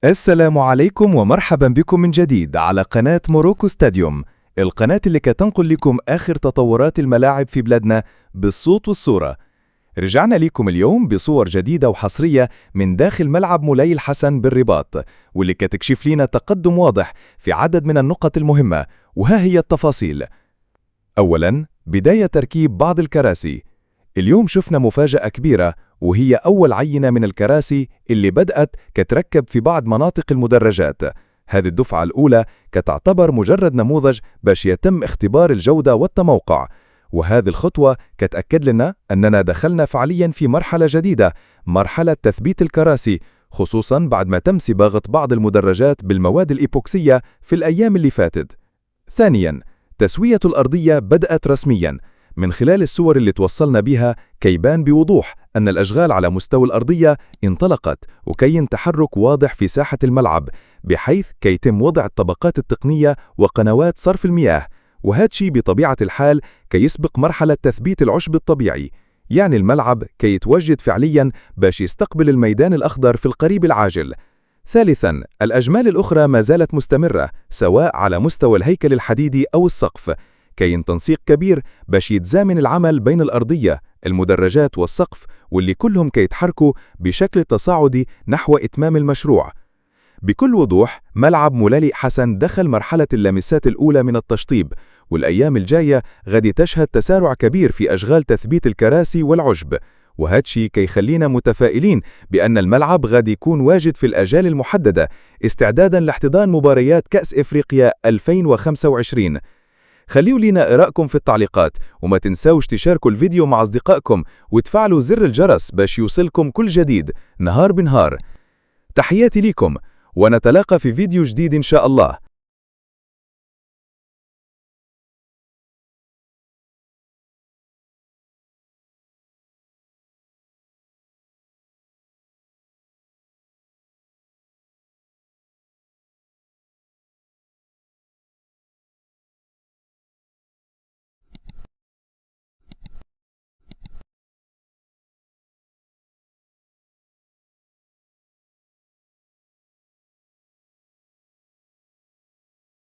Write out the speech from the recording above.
السلام عليكم ومرحبا بكم من جديد على قناة موروكو ستاديوم، القناة اللي كتنقل لكم آخر تطورات الملاعب في بلادنا بالصوت والصورة. رجعنا لكم اليوم بصور جديدة وحصرية من داخل ملعب مولاي الحسن بالرباط، واللي كتكشف لنا تقدم واضح في عدد من النقط المهمة، وها هي التفاصيل. أولاً، بداية تركيب بعض الكراسي. اليوم شفنا مفاجأة كبيرة، وهي أول عينة من الكراسي اللي بدأت كتركب في بعض مناطق المدرجات. هذه الدفعة الأولى كتعتبر مجرد نموذج باش يتم اختبار الجودة والتموقع، وهذه الخطوة كتأكد لنا أننا دخلنا فعليا في مرحلة جديدة، مرحلة تثبيت الكراسي، خصوصا بعد ما تم صباغة بعض المدرجات بالمواد الإيبوكسية في الأيام اللي فاتت. ثانيا، تسوية الأرضية بدأت رسميا. من خلال الصور اللي توصلنا بها كيبان بوضوح أن الأشغال على مستوى الأرضية انطلقت، وكين تحرك واضح في ساحة الملعب، بحيث كيتم وضع الطبقات التقنية وقنوات صرف المياه، وهذا بطبيعة الحال كيسبق مرحلة تثبيت العشب الطبيعي. يعني الملعب كيتوجد فعليا باش يستقبل الميدان الأخضر في القريب العاجل. ثالثا، الأجمال الأخرى ما زالت مستمرة، سواء على مستوى الهيكل الحديدي أو السقف. كاين تنسيق كبير باش يتزامن العمل بين الأرضية، المدرجات والسقف، واللي كلهم كيتحركوا بشكل تصاعدي نحو إتمام المشروع. بكل وضوح ملعب مولاي حسن دخل مرحلة اللمسات الأولى من التشطيب، والأيام الجاية غادي تشهد تسارع كبير في أشغال تثبيت الكراسي والعشب، وهادشي كيخلينا متفائلين بأن الملعب غادي يكون واجد في الآجال المحددة، استعدادا لاحتضان مباريات كأس إفريقيا 2025. خليوا لينا آرائكم في التعليقات، وما تنسوش تشاركوا الفيديو مع أصدقائكم وتفعلوا زر الجرس باش يوصلكم كل جديد نهار بنهار. تحياتي لكم، ونتلاقى في فيديو جديد إن شاء الله.